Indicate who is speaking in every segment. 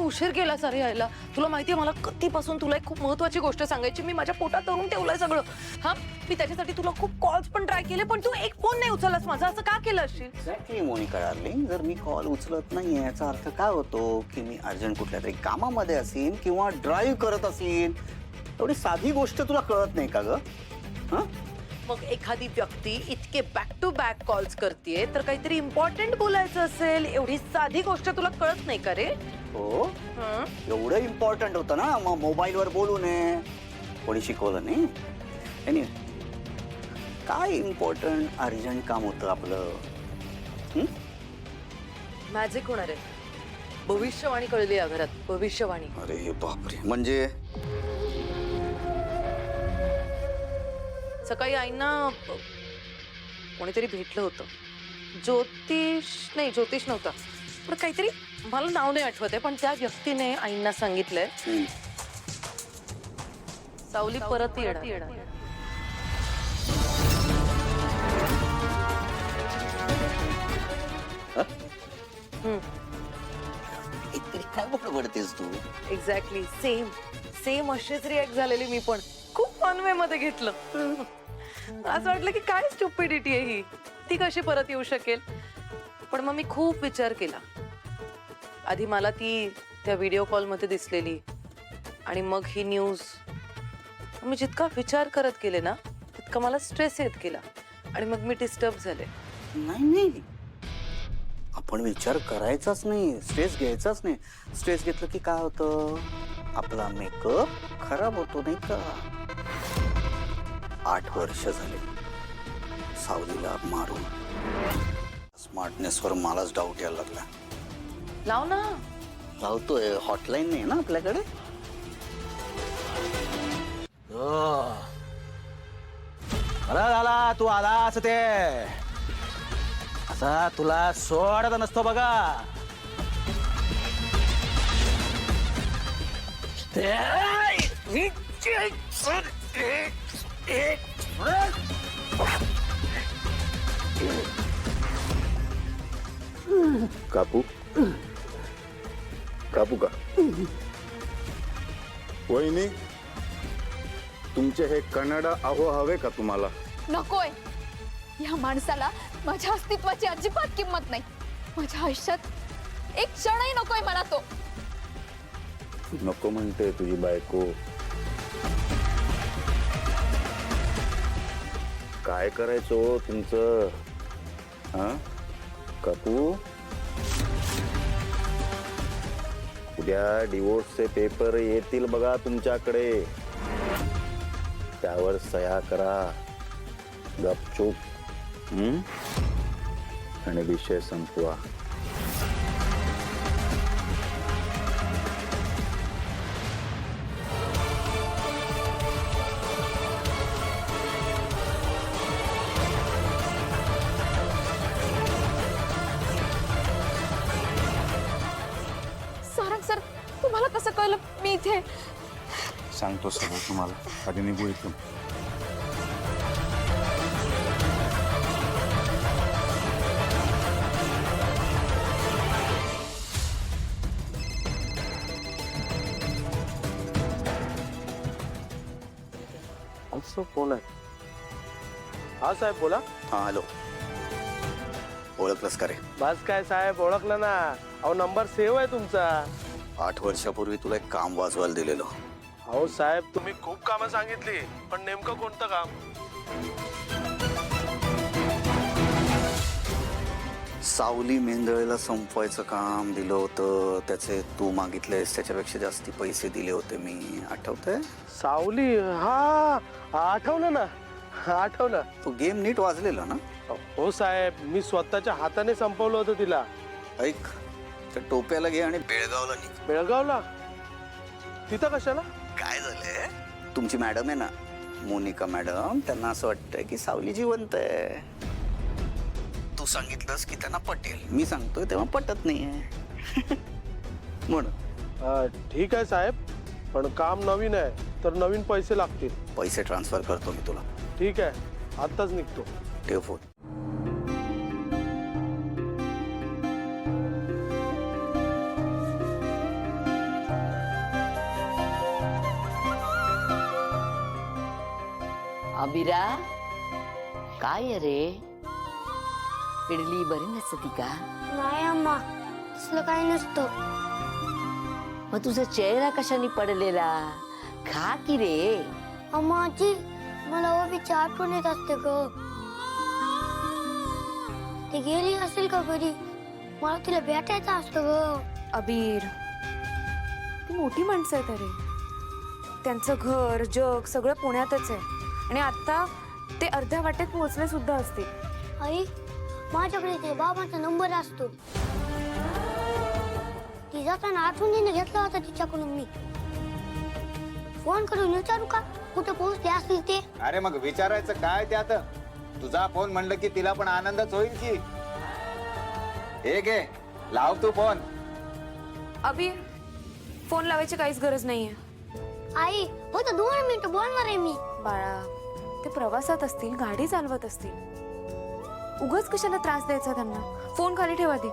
Speaker 1: उशीर केला सारे यायला. तुला माहितीये मला कधीपासून तुला एक खूप महत्त्वाची गोष्ट सांगायची. मी माझ्या पोटात धरून ठेवलंय सगळं. हा, मी त्याच्यासाठी तुला खूप कॉल्स पण ट्राय केले, पण तू एक फोन नाही उचललास माझा. असं का केलं असेल?
Speaker 2: एक्झॅक्टली मोनिका डार्लिंग, जर मी कॉल उचलत नाहीये याचा अर्थ काय होतो की मी अर्जंट कुठल्या तरी कामामध्ये असीन किंवा ड्राईव्ह करत असीन. एवढी साधी गोष्ट तुला कळत नाही का ग?
Speaker 1: मग एखादी व्यक्ती इतके बॅक टू बॅक कॉल्स करतेय तर काहीतरी इम्पॉर्टंट बोलायचं असेल. एवढी साधी गोष्ट तुला कळत नाही का रे?
Speaker 2: हो, एवढं इम्पॉर्टंट होतं ना, मग मोबाईलवर बोलू नये. कोणी शिकवलं नाही. Anyway, काय इम्पॉर्टंट अर्जंट काम होतं आपलं?
Speaker 1: मॅजिक होणार आहे. भविष्यवाणी कळली या घरात. भविष्यवाणी.
Speaker 2: अरे बापरे, म्हणजे
Speaker 1: सकाळी आईंना कोणीतरी भेटलं होतं. ज्योतिष नव्हता, पण काहीतरी मला नाव नाही आठवत आहे, पण त्या व्यक्तीने आईंना सांगितलंय सावली परत येणार.
Speaker 2: काय बडबडतेस तू?
Speaker 1: एक्झॅक्टली सेम अशीच रिॲक्ट झालेली मी पण. खूप फन वे मध्ये घेतलं. असं वाटलं की काय स्टुपिडिटी आहे ही. ती कशी परत येऊ शकेल? पण मग मी खूप विचार केला. आधी मला ती त्या व्हिडिओ कॉल मध्ये दिसलेली आणि मग ही न्यूज. मी जितका विचार करत गेले ना तितका मला स्ट्रेस येत गेला आणि मग मी डिस्टर्ब झाले.
Speaker 2: नाही, आपण विचार करायचाच नाही, स्ट्रेस घ्यायचाच नाही. स्ट्रेस घेतलं की काय होतं? आपला मेकअप खराब होतो नाही का? 8 वर्ष झाले सावलीला मारून. स्मार्टनेसवर मलाच डाऊट यायला लागला.
Speaker 1: लाव ना.
Speaker 2: लावतोय. हॉटलाईन नाही ना आपल्याकडे?
Speaker 3: बरं झाला तू आलास. ते असा तुला सोडत नसतो बघा.
Speaker 4: कापू कापू का? वहिनी, तुमचे हे कन्नड अहो हवे का तुम्हाला?
Speaker 5: नकोय. या माणसाला माझ्या अस्तित्वाची अजिबात किंमत नाही. माझ्या आयुष्यात एक क्षणही नकोय मला तो.
Speaker 4: नको म्हणते तुझी बायको. काय करायचो तुमचं? हा काकू, उद्या डिवोर्सचे पेपर येतील बघा तुमच्याकडे. त्यावर सह्या करा गपचूप, आणि विषय संपवा.
Speaker 5: सारंग सर, तुम्हाला कसं कळलं मी इथे?
Speaker 4: सांगतो सगळं तुम्हाला. आधी निघू इथून.
Speaker 3: कोण आहे? हा साहेब बोला.
Speaker 2: हा, हॅलो. ओळखलंस का रे?
Speaker 3: बस काय साहेब, ओळखलं ना. अहो नंबर सेव्ह आहे तुमचा.
Speaker 2: 8 वर्षापूर्वी तुला एक काम वाजवायला दिलेलं.
Speaker 3: अहो साहेब, तुम्ही खूप कामं सांगितली, पण नेमकं कोणतं काम?
Speaker 2: सावली मेंदळेला संपवायचं काम दिलं होतं. त्याचे तू मागितलेस त्याच्यापेक्षा जास्ती पैसे दिले होते मी. आठवतंय?
Speaker 3: सावली? हा, आठवलं ना, आठवलं.
Speaker 2: तो गेम नीट वाजलेला ना?
Speaker 3: हो साहेब, मी स्वतःच्या हाताने संपवलं होतं तिला.
Speaker 2: ऐक, त्या टोप्याला घे आणि बेळगावला निघ.
Speaker 3: बेळगावला? तिथं कशाला?
Speaker 2: काय झालंय, तुमची मॅडम आहे ना, मोनिका मॅडम, त्यांना असं वाटतंय की सावली जिवंत आहे. तू सांगितलंस की त्यांना पटेल. मी सांगतोय तेव्हा पटत नाहीये. म्हणून
Speaker 3: ठीक आहे साहेब, पण काम नवीन आहे तर नवीन पैसे लागतील.
Speaker 2: पैसे ट्रान्सफर करतो मी तुला.
Speaker 3: ठीक आहे, आत्ताच निघतो.
Speaker 2: ठेव फोन.
Speaker 6: अबिरा काय रे पिडली बरी नसती का?
Speaker 7: नाही अम्मा तसलं काही नसतं.
Speaker 6: मग तुझा चेहरा कशाने पडलेला? खा की रे.
Speaker 7: अम्मा आजी मला ओबीची आठवण येत असते ग. ती गेली असेल का घरी? मला तिला भेटायचं असतं ग.
Speaker 8: अबीर ती मोठी माणसं आहेत अरे. त्यांचं घर जग सगळं पुण्यातच आहे आणि आता ते अर्ध्या वाटेत पोहोचले सुद्धा असतील.
Speaker 7: आई माझ्याकडे ते बाबांचा नंबर असतो. ती जाताना आठवणीने घेतला होता तिच्याकडून मी. फोन करून विचारू का कुठे पोहोचले असतील ते?
Speaker 9: अरे मग विचारायचं काय त्यात? तुझा फोन म्हणलं की तिला पण आनंदच होईल की. हे घे लाव तू फोन.
Speaker 8: अबीर फोन लावायची काहीच गरज नाहीये.
Speaker 7: आई फक्त 2 मिनिटं बोलणार आहे मी.
Speaker 8: बाळा ते प्रवासात असतील गाडी चालवत असतील. उगाच कशाला त्रास द्यायचा त्यांना. फोन खाली ठेवा दे.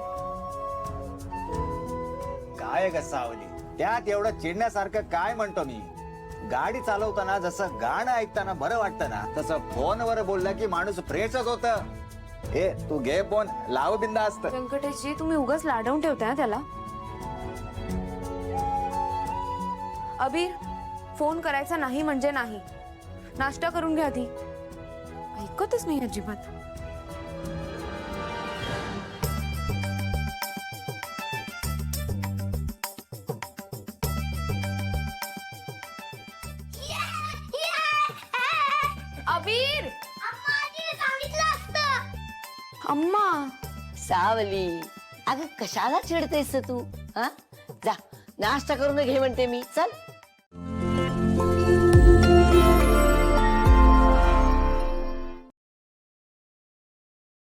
Speaker 9: काय ग सावली त्यात एवढं चिडण्यासारखं काय म्हणतो मी? गाडी चालवताना जसं गाणं ऐकताना बरं वाटतं ना तसं फोनवर बोललं की माणूस फ्रेशच होत. ए तू घे फोन लाव बिंदास्त.
Speaker 8: व्यंकटेशजी तुम्ही उगाच लाडवून ठेवताय ना त्याला. अबीर फोन करायचा नाही म्हणजे नाही. नाश्ता करून घ्या आधी. ऐकतच नाही अजिबात. अबीर अम्मा
Speaker 6: सावली अगं कशाला चिडतेस तू? हा जा नाश्ता करून घे म्हणते मी. चल